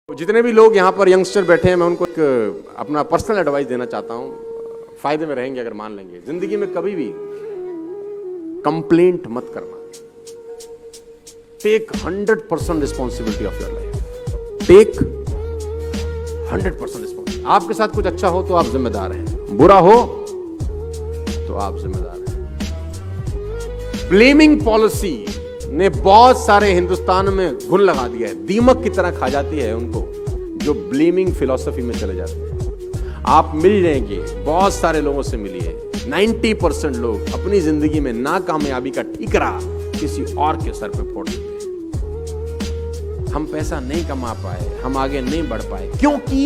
जितने भी लोग यहाँ पर यंगस्टर बैठे हैं, मैं उनको एक अपना पर्सनल एडवाइस देना चाहता हूँ। फायदे में रहेंगे अगर मान लेंगे। जिंदगी में कभी भी कंप्लेंट मत करना। Take 100% responsibility of your life. Take 100% responsibility. आपके साथ कुछ अच्छा हो तो आप जिम्मेदार हैं, बुरा हो तो आप जिम्मेदार हैं। ब्लेमिंग पॉलिसी ने बहुत सारे हिंदुस्तान में घुन लगा दिया है। दीमक की तरह खा जाती है उनको जो ब्लेमिंग फिलॉसफी में चले जाते हैं। आप मिल जाएंगे, बहुत सारे लोगों से मिलिए। 90% लोग अपनी जिंदगी में नाकामयाबी का ठीकरा किसी और के सर पे फोड़ देते हैं। हम पैसा नहीं कमा पाए, हम आगे नहीं बढ़ पाए, क्योंकि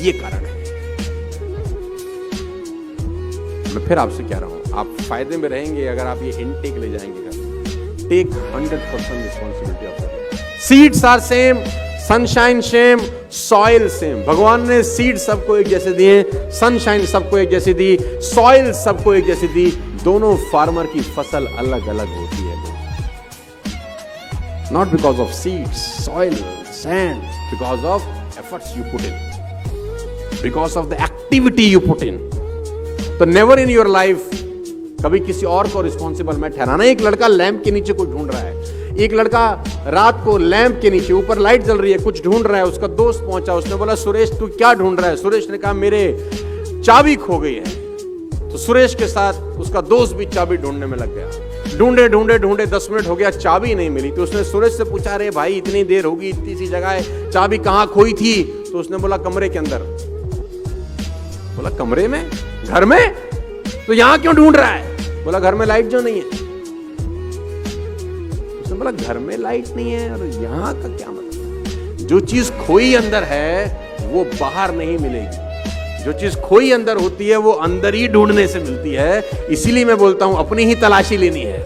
ये कारण है। मैं फिर आपसे कह रहा हूं, आप फायदे में रहेंगे अगर आप ये इनटेक ले जाएंगे। Take 100% responsibility of it. Seeds are same, sunshine same, soil same. भगवान ने सीड सबको एक जैसे दिए, सनशाइन सबको एक जैसी दी, सॉइल सबको एक जैसी दी। दोनों फार्मर की फसल अलग अलग होती है। Not because of seeds, soil, sand, because of efforts you put in, because of the activity you put in. तो never in your life कभी किसी और को रिस्पॉन्सिबल मैं ठहराना। एक लड़का लैंप के नीचे कुछ ढूंढ रहा है, एक लड़का रात को लैंप के नीचे, ऊपर लाइट जल रही है, कुछ ढूंढ रहा है। उसका दोस्त पहुंचा, उसने बोला सुरेश तू क्या ढूंढ रहा है? सुरेश ने कहा मेरे चाबी खो गई है। तो सुरेश के साथ उसका दोस्त भी चाबी ढूंढने में लग गया। ढूंढे ढूंढे ढूंढे 10 मिनट हो गया, चाबी नहीं मिली। तो उसने सुरेश से पूछा, अरे भाई इतनी देर होगी, इतनी सी जगह है, चाबी कहाँ खोई थी? तो उसने बोला कमरे के अंदर। बोला कमरे में? घर में? तो यहां क्यों ढूंढ रहा है? बोला घर में लाइट जो नहीं है। उसने बोला घर में लाइट नहीं है और यहां का क्या मतलब? जो चीज खोई अंदर है वो बाहर नहीं मिलेगी। जो चीज खोई अंदर होती है वो अंदर ही ढूंढने से मिलती है। इसीलिए मैं बोलता हूं अपनी ही तलाशी लेनी है,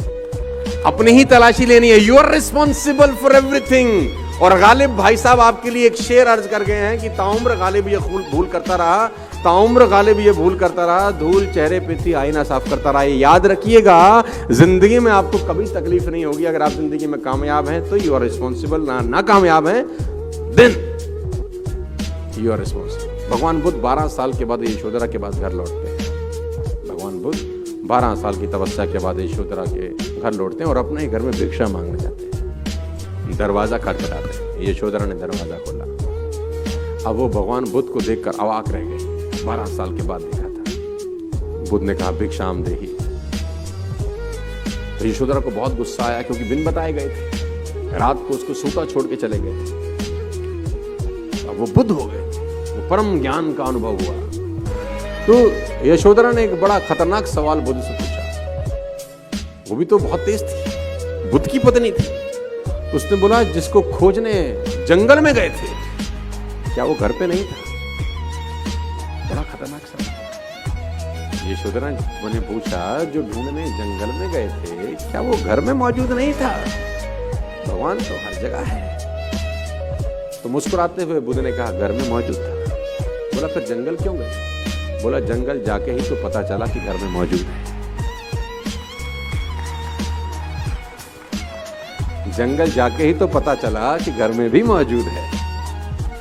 अपनी ही तलाशी लेनी है। You are responsible for everything. और गालिब भाई साहब आपके लिए एक शेर अर्ज कर गए हैं कि ताउम्र गालिब ये भूल करता रहा, ताउम्र गालिब ये भूल करता रहा, धूल चेहरे पे थी आईना साफ करता रहा। ये याद रखिएगा, जिंदगी में आपको कभी तकलीफ नहीं होगी अगर आप जिंदगी में कामयाब हैं तो। You are responsible. ना कामयाब हैं देन यू आर रिस्पॉन्सिबल। भगवान बुद्ध 12 साल के बाद यशोधरा के पास घर लौटते हैं। भगवान बुद्ध 12 साल की तपस्या के बाद यशोधरा के घर लौटते हैं और अपने घर में भिक्षा मांगने जाते हैं। दरवाजा खटखटाते हैं। यशोधरा ने दरवाजा खोला। अब वो भगवान बुद्ध को देखकर अवाक रह गए। 12 साल के बाद देखा था। बुद्ध ने कहा भिक्षाम देहि। तो यशोधरा को बहुत गुस्सा आया, क्योंकि बिन बताए गए थे, रात को उसको सूता छोड़ के चले गए थे। अब वो बुद्ध हो गए, वो परम ज्ञान का अनुभव हुआ। तो यशोधरा ने एक बड़ा खतरनाक सवाल बुद्ध से पूछा। वो भी तो बहुत तेज थी, बुद्ध की पत्नी थी। उसने बोला जिसको खोजने जंगल में गए थे, क्या वो घर पे नहीं था? बड़ा खतरनाक सवाल। यशोधरा ने पूछा जो ढूंढने जंगल में गए थे, क्या वो घर में मौजूद नहीं था? भगवान तो हर जगह है। तो मुस्कुराते हुए बुद्ध ने कहा घर में मौजूद था। बोला फिर जंगल क्यों गए? बोला जंगल जाके ही तो पता चला कि घर में मौजूद है। जंगल जाके ही तो पता चला कि घर में भी मौजूद है।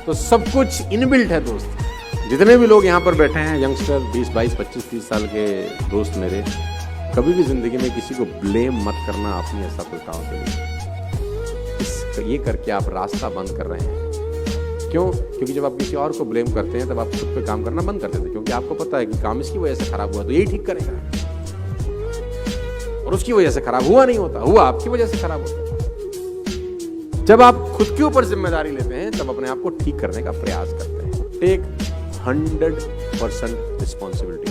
तो सब कुछ इनबिल्ट है दोस्त। जितने भी लोग यहाँ पर बैठे हैं, यंगस्टर 20, 22, 25, 30 साल के दोस्त मेरे, कभी भी जिंदगी में किसी को ब्लेम मत करना अपनी असफलताओं के लिए। ये करके आप रास्ता बंद कर रहे हैं। क्यों? क्योंकि जब आप किसी और को ब्लेम करते हैं तब आप खुद पे काम करना बंद कर देते हैं, क्योंकि आपको पता है कि काम इसकी वजह से खराब हुआ तो यही ठीक करेगा, और उसकी वजह से खराब हुआ नहीं होता, हुआ आपकी वजह से खराब होता। जब आप खुद के ऊपर जिम्मेदारी लेते हैं तब अपने आप को ठीक करने का प्रयास करते हैं। Take 100% responsibility.